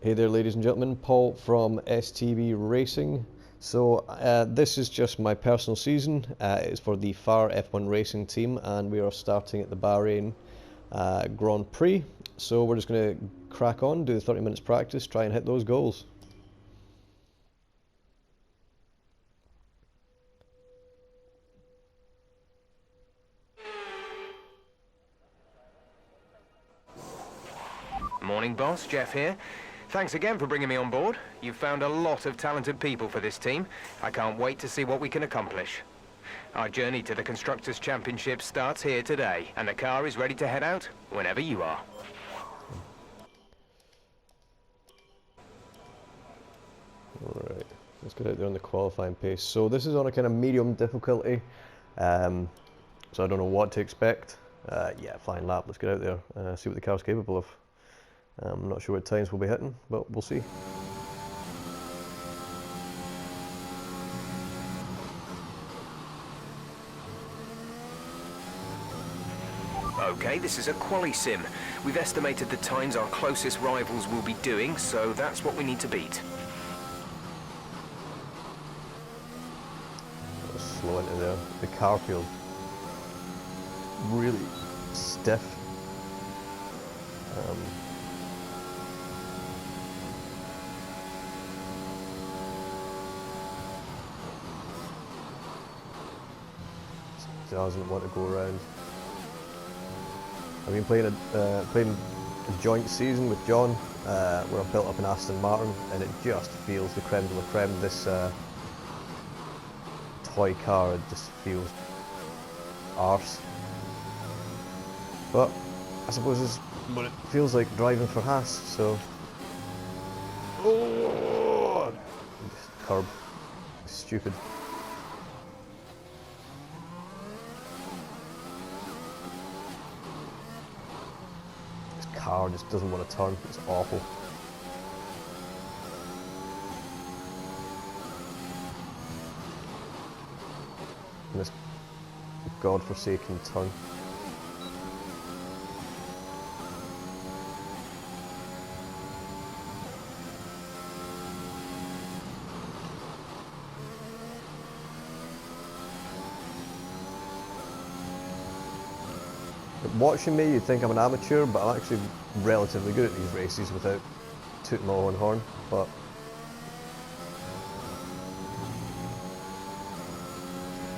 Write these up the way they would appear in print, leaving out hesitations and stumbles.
Hey there ladies and gentlemen, Paul from STB Racing. So this is just my personal season. It's for the FAR F1 Racing team and we are starting at the Bahrain Grand Prix. So we're just going to crack on, do the 30 minutes practice, try and hit those goals. Morning boss, Jeff here. Thanks again for bringing me on board. You've found a lot of talented people for this team. I can't wait to see what we can accomplish. Our journey to the Constructors' Championship starts here today, and the car is ready to head out whenever you are. Alright, let's get out there on the qualifying pace. So this is on a kind of medium difficulty, so I don't know what to expect. Yeah, flying lap, let's get out there, see what the car's capable of. I'm not sure what times we'll be hitting, but we'll see. Okay, this is a quali sim. We've estimated the times our closest rivals will be doing, so that's what we need to beat. Slow into there. The car feels really stiff. Doesn't want to go around. I've been playing a joint season with John, where I built up an Aston Martin, and it just feels the creme de la creme. This toy car, it just feels arse. But I suppose it's what it feels like driving for Haas. So, oh, curb, stupid. Car just doesn't want to turn. It's awful. And this godforsaken turn. Watching me, you'd think I'm an amateur, but I'm actually relatively good at these races without tooting my own horn. But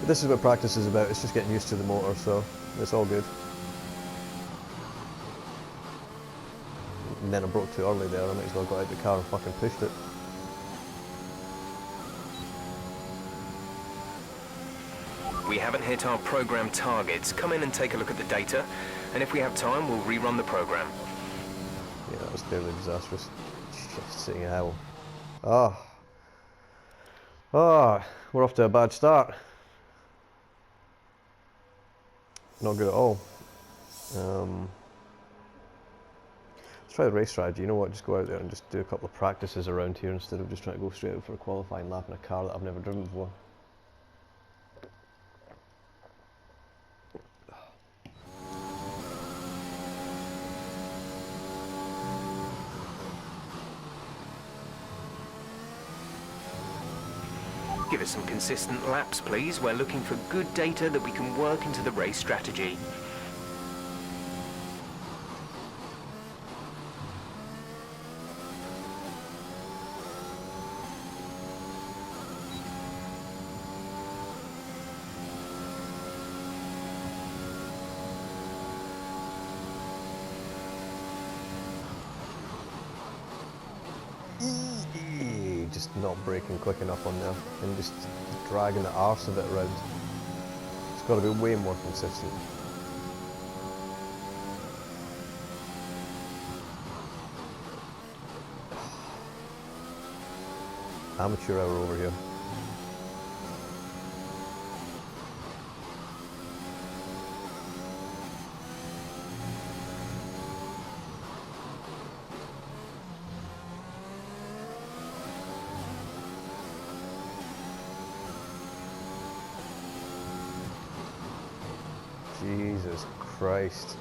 this is what practice is about. It's just getting used to the motor, so it's all good. And then I broke too early there. I might as well got out the car and fucking pushed it. We haven't hit our program targets. Come in and take a look at the data, and if we have time, we'll rerun the program. Yeah, that was clearly disastrous. Shitting hell. Ah. Ah, we're off to a bad start. Not good at all. Let's try the race strategy. You know what, just go out there and just do a couple of practices around here instead of just trying to go straight out for a qualifying lap in a car that I've never driven before. Give us some consistent laps, please. We're looking for good data that we can work into the race strategy. Just not braking quick enough on there and just dragging the arse of it around. It's got to be way more consistent. Amateur hour over here. Jesus Christ.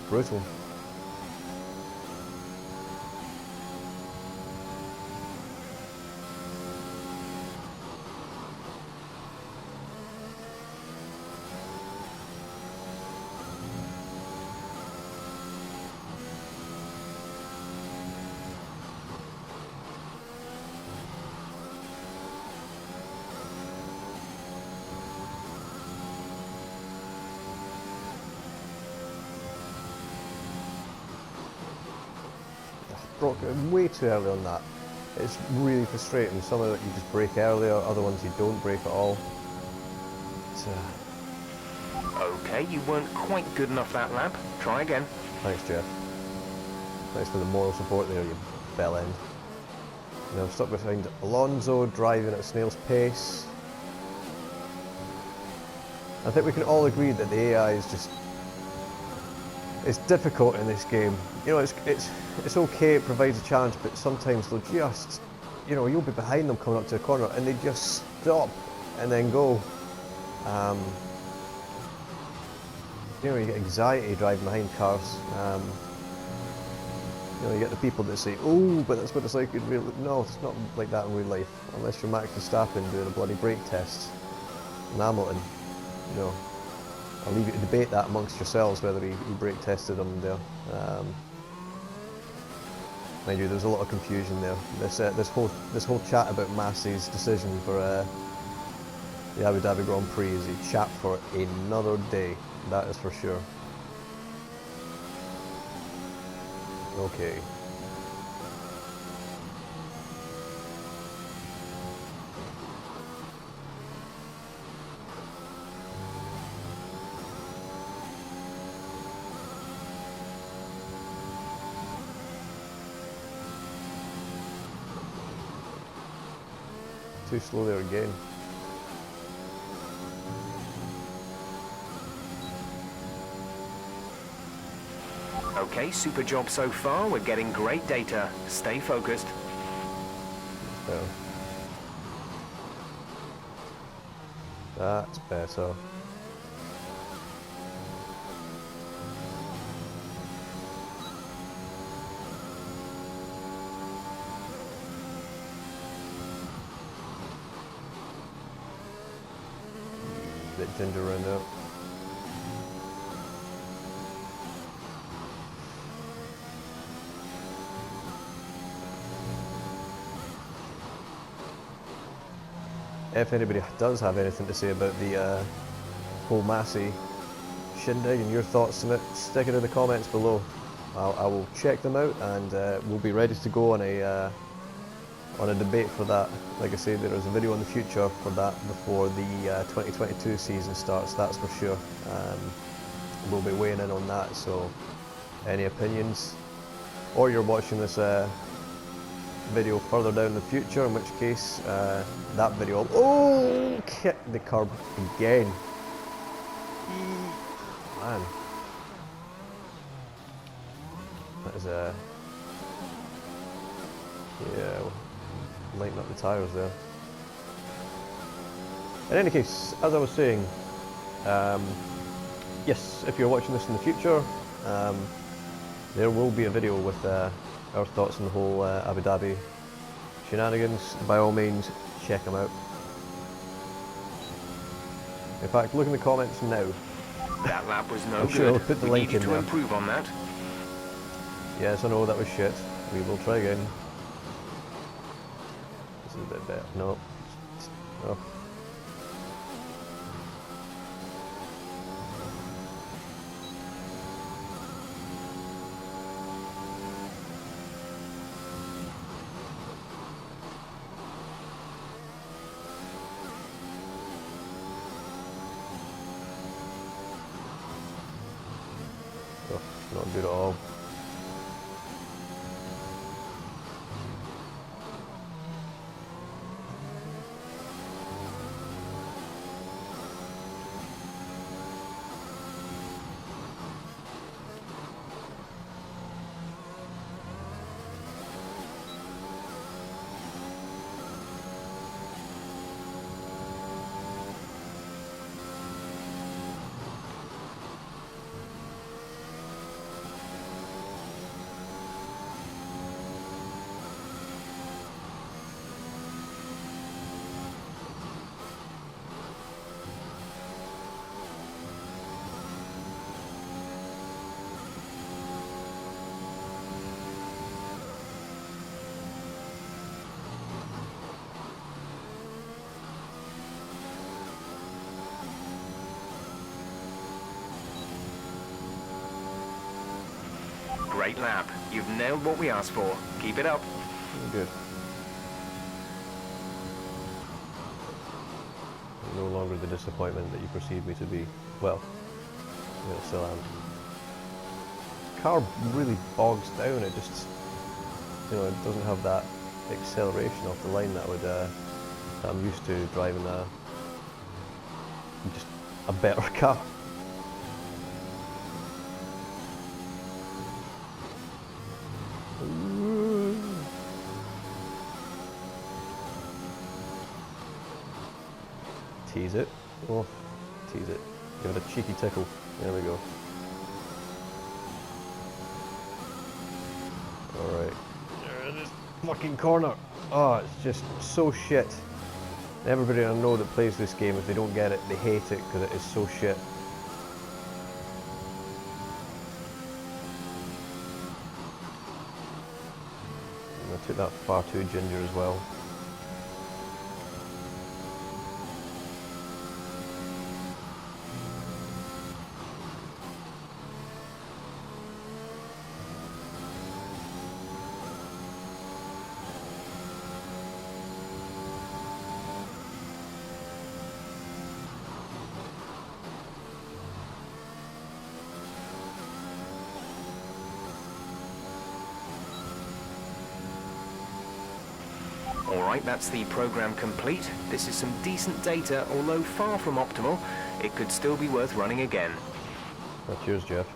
Brutal. broke way too early on that. It's really frustrating. Some of it you just brake earlier, other ones you don't brake at all. Okay, you weren't quite good enough that lap. Try again. Thanks, Jeff. Thanks for the moral support there, you bell end. Now I'm stuck behind Alonso, driving at snail's pace. I think we can all agree that the AI is just... It's difficult in this game. You know, it's okay, it provides a challenge, but sometimes they'll just... You know, you'll be behind them coming up to a corner and they just stop and then go. You know, you get anxiety driving behind cars. You know, you get the people that say, oh, but that's what it's like in real life. No, it's not like that in real life. Unless you're Max Verstappen doing a bloody brake test. And Hamilton, you know, I'll leave you to debate that amongst yourselves whether he brake tested them there. Mind you, there's a lot of confusion there. This whole chat about Massey's decision for the Abu Dhabi Grand Prix is a chat for another day. That is for sure. Okay. Too slow there again. Okay, super job so far. We're getting great data. Stay focused. Better. That's better. Bit ginger around there. If anybody does have anything to say about the whole Massey shindig and your thoughts on it, stick it in the comments below. I will check them out and we'll be ready to go on a debate for that. Like I say, there is a video in the future for that before the 2022 season starts, that's for sure. We'll be weighing in on that, so any opinions, or you're watching this video further down in the future, in which case that video, oh, kick the curb again. Man, that is yeah, lighten up the tyres there. In any case, as I was saying, yes, if you're watching this in the future, there will be a video with our thoughts on the whole Abu Dhabi shenanigans. By all means, check them out. In fact, look in the comments now. That lap was no I'm good. sure I'll put the We link needed in to there. improve on that. Yes, I know that was shit. We will try again. This is a bit better. No. Oh. Oh, not good at all. Great lap. You've nailed what we asked for. Keep it up. Good. I'm no longer the disappointment that you perceived me to be. Well, I still am. The car really bogs down. It just, it doesn't have that acceleration off the line that would that I'm used to driving just a better car. Tease it. Oh, tease it. Give it a cheeky tickle. There we go. Alright. This fucking corner. Oh, it's just so shit. Everybody I know that plays this game, if they don't get it, they hate it because it is so shit. And I took that far too ginger as well. Alright, that's the program complete. This is some decent data, although far from optimal. It could still be worth running again. That's yours, Jeff.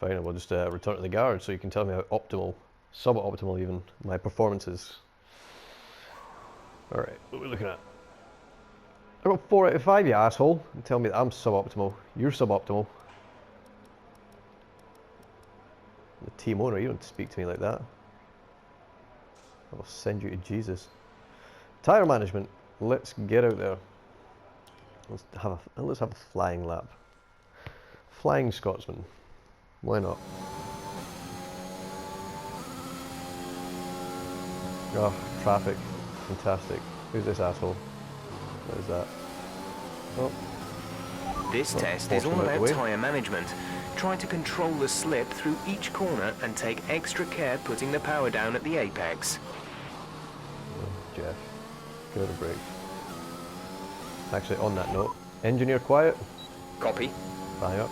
Fine, we'll just return to the garage so you can tell me how optimal, suboptimal even, my performance is. Alright, what are we looking at? I got 4 out of 5, you asshole. And tell me that I'm suboptimal. You're suboptimal. The team owner, you don't speak to me like that. I'll send you to Jesus. Tyre management. Let's get out there. Let's have a flying lap. Flying Scotsman. Why not? Oh, traffic. Fantastic. Who's this asshole? What is that? Oh. This test is all about tyre management. Try to control the slip through each corner and take extra care putting the power down at the apex. Oh, Jeff, give it a break. Actually, on that note, engineer quiet. Copy. Bang up.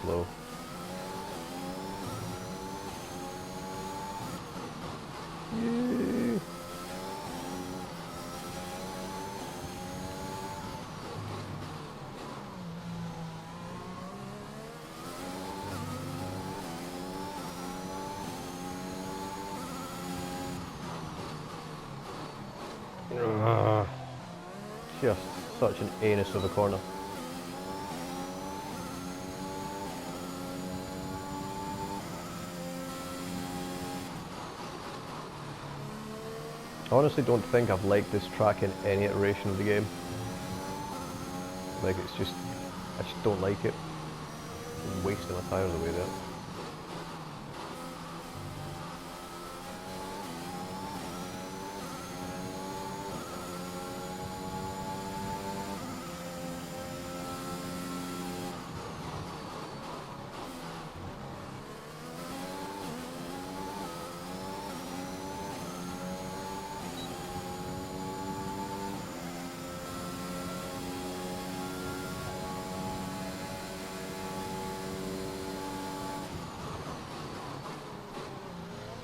Slow. Yay. Just such an anus of a corner. I honestly don't think I've liked this track in any iteration of the game. Like, it's just, I just don't like it. I'm wasting my tyres away there.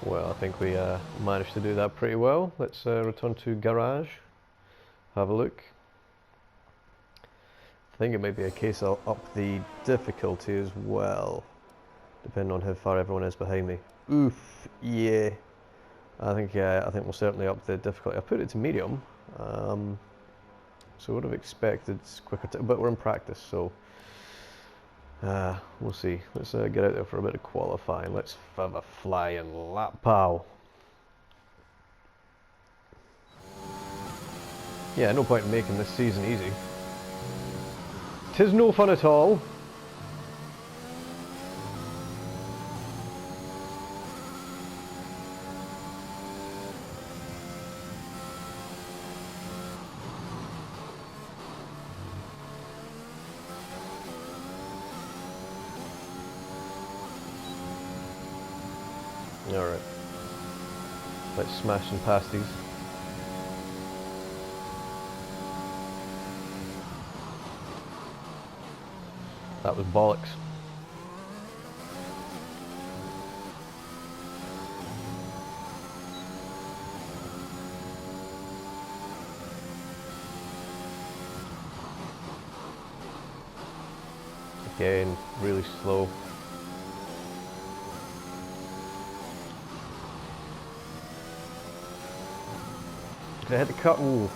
Well, I think we managed to do that pretty well. Let's return to garage, have a look. I think it might be a case I'll up the difficulty as well, depending on how far everyone is behind me. Oof, yeah. I think we'll certainly up the difficulty. I put it to medium, so I would have expected quicker, but we're in practice, so we'll see. Let's get out there for a bit of qualifying. Let's have a flying lap, pal. Yeah, no point in making this season easy. 'Tis no fun at all. Alright. Let's smash and pass these. That was bollocks. Again, really slow. Did I hit the cut? Ooh.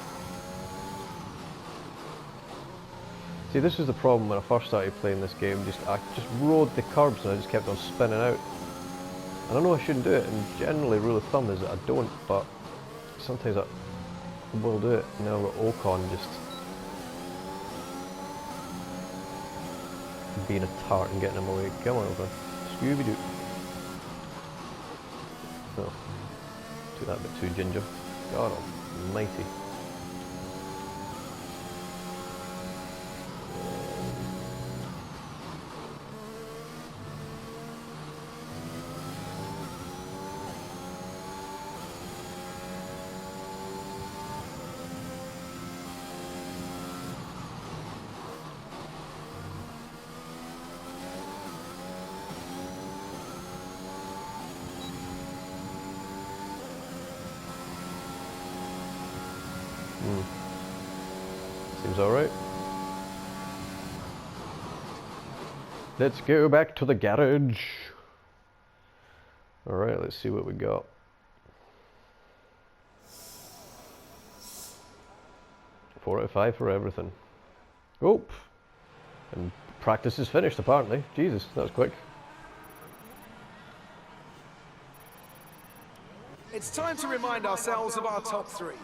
See, this was the problem when I first started playing this game. I just rode the curbs and I just kept on spinning out. And I know I shouldn't do it, and generally rule of thumb is that I don't, but sometimes I will do it. Now I've got Ocon just being a tart and getting him away. Come on over. Scooby-Doo. No. Do that a bit too ginger. God almighty. Seems alright. Let's go back to the garage. Alright, let's see what we got. Four out of 5 for everything. Oh! And practice is finished apparently. Jesus, that was quick. It's time to remind ourselves of our top three,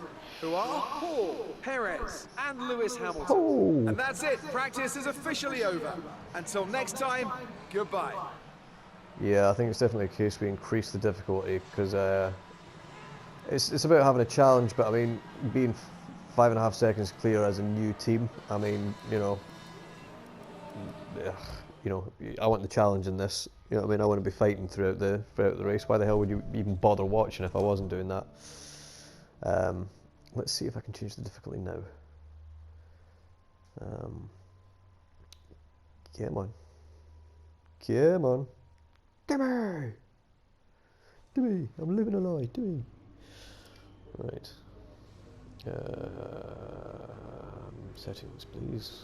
who are Paul, Perez, and Lewis Hamilton. Oh. And that's it. Practice is officially over. Until next time, goodbye. Yeah, I think it's definitely a case we increase the difficulty because it's about having a challenge. But I mean, being 5.5 seconds clear as a new team. I mean, you know, I want the challenge in this. You know what I mean? I want to be fighting throughout the race. Why the hell would you even bother watching if I wasn't doing that? Let's see if I can change the difficulty now. Come on. Come on. Gimme! Gimme! I'm living a lie. Gimme! Right. Settings, please.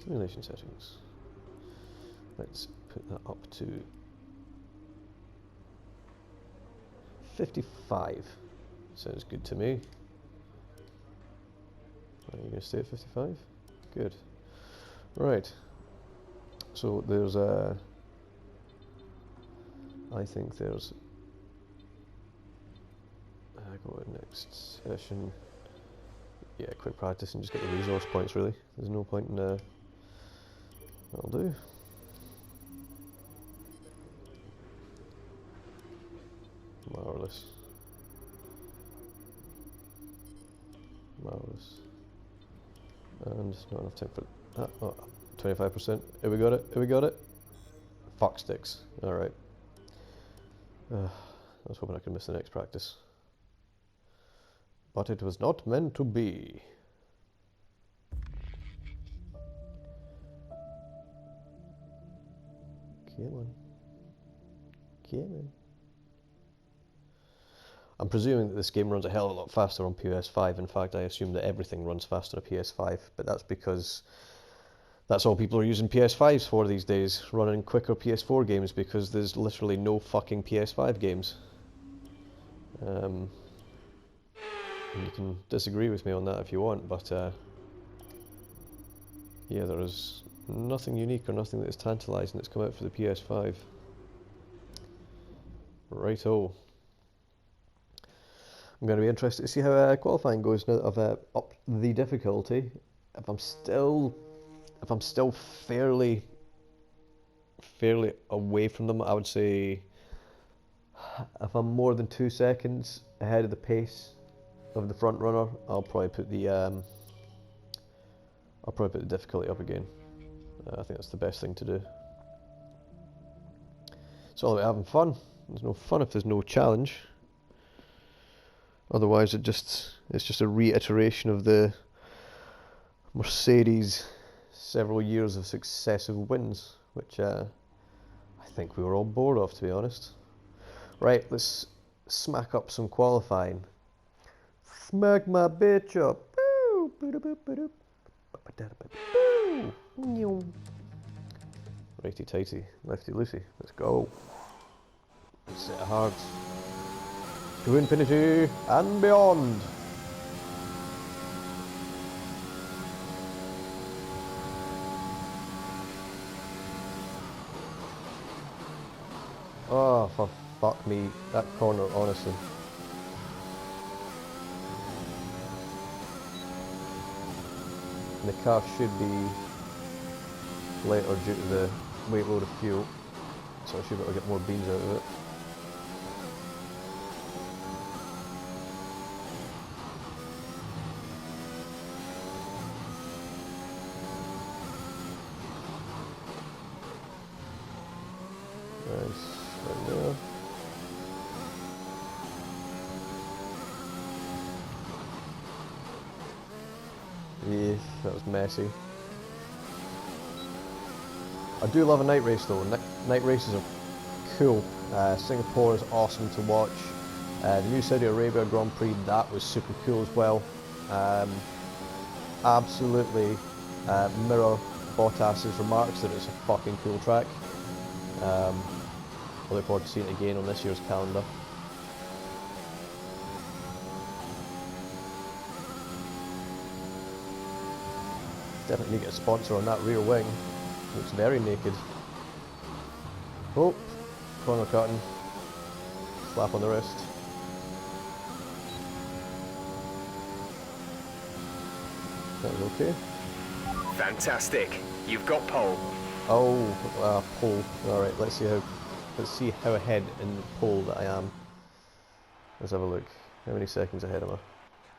Simulation settings. Let's put that up to 55. Sounds good to me. Are you going to stay at 55? Good. Right. So there's I think there's go to next session. Yeah, quit practice and just get the resource points really. There's no point in that'll do. Marvellous. Marvellous. And not enough time for that. Oh, 25%. Here we got it. Here we got it. Fuck sticks. Alright. I was hoping I could miss the next practice. But it was not meant to be. Come on. Come on. I'm presuming that this game runs a hell of a lot faster on PS5. In fact, I assume that everything runs faster on PS5, but that's because that's all people are using PS5s for these days, running quicker PS4 games, because there's literally no fucking PS5 games. You can disagree with me on that if you want, but yeah, there is nothing unique or nothing that is tantalising that's come out for the PS5. Righto. I'm going to be interested to see how qualifying goes now that I've upped the difficulty. If I'm still fairly away from them, I would say if I'm more than 2 seconds ahead of the pace of the front runner, I'll probably put the difficulty up again. I think that's the best thing to do. It's all about having fun. There's no fun if there's no challenge. Otherwise, it's just a reiteration of the Mercedes several years of successive wins, which I think we were all bored of, to be honest. Right, let's smack up some qualifying. Smack my bitch up. Righty tighty, lefty loosey. Let's go. Set it hard. To infinity and beyond. Oh, for fuck me, that corner, honestly. And the car should be later due to the weight load of fuel, so I should be able to get more beans out of it. Nice, right there. Yeah, that was messy. I do love a night race though. Night races are cool. Singapore is awesome to watch. The new Saudi Arabia Grand Prix, that was super cool as well. Absolutely mirror Bottas's remarks that it's a fucking cool track. I look forward to seeing it again on this year's calendar. Definitely need to get a sponsor on that rear wing. Looks very naked. Oh, corner cutting. Slap on the wrist. That was okay. Fantastic. You've got pole. Oh, pole. Alright, let's see how ahead in the pole that I am. Let's have a look. How many seconds ahead am I?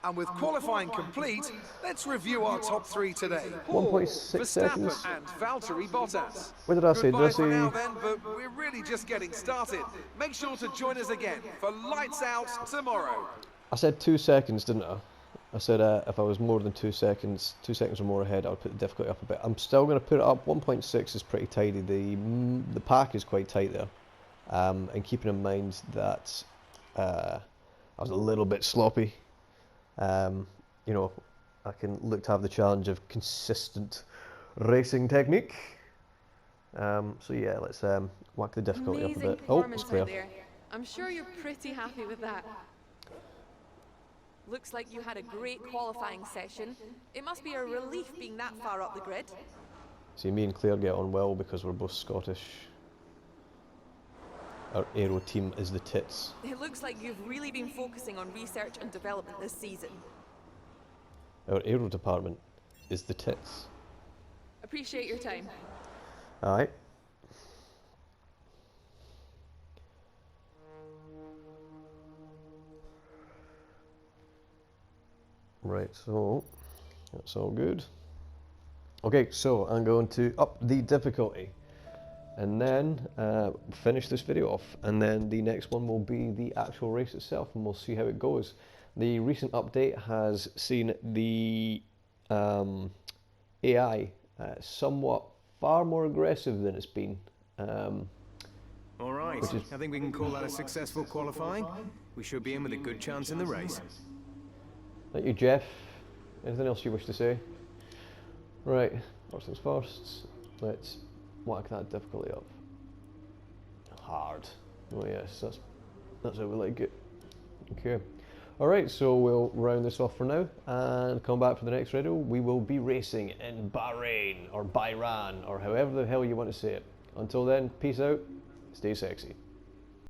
And with qualifying complete, let's review our top three today. Paul, 1.6 seconds. Verstappen and Valtteri Bottas. What did I say? Did I Goodbye for say? now then, but we're really just getting started. Make sure to join us again for Lights Out tomorrow. I said 2 seconds, didn't I? I said if I was more than 2 seconds or more ahead, I would put the difficulty up a bit. I'm still going to put it up. 1.6 is pretty tidy. The pack is quite tight there. And keeping in mind that I was a little bit sloppy. You know, I can look to have the challenge of consistent racing technique. So yeah, let's whack the difficulty up a bit. Oh, it's clear. There. I'm sure you're pretty happy with that. Looks like you had a great qualifying session. It must be a relief being that far up the grid. See, me and Claire get on well because we're both Scottish. Our aero team is the tits. It looks like you've really been focusing on research and development this season. Our aero department is the tits. Appreciate your time. Alright. Right, so that's all good. Okay, so I'm going to up the difficulty and then finish this video off, and then the next one will be the actual race itself and we'll see how it goes. The recent update has seen the AI somewhat far more aggressive than it's been. All right, I think we can call that a successful qualifying. We should be in with a good chance in the race. Thank you, Jeff. Anything else you wish to say? Right, first things first, let's whack that difficulty up. Hard. Oh yes, that's how we like it. Okay. Alright, so we'll round this off for now and come back for the next video. We will be racing in Bahrain, or or however the hell you want to say it. Until then, peace out, stay sexy.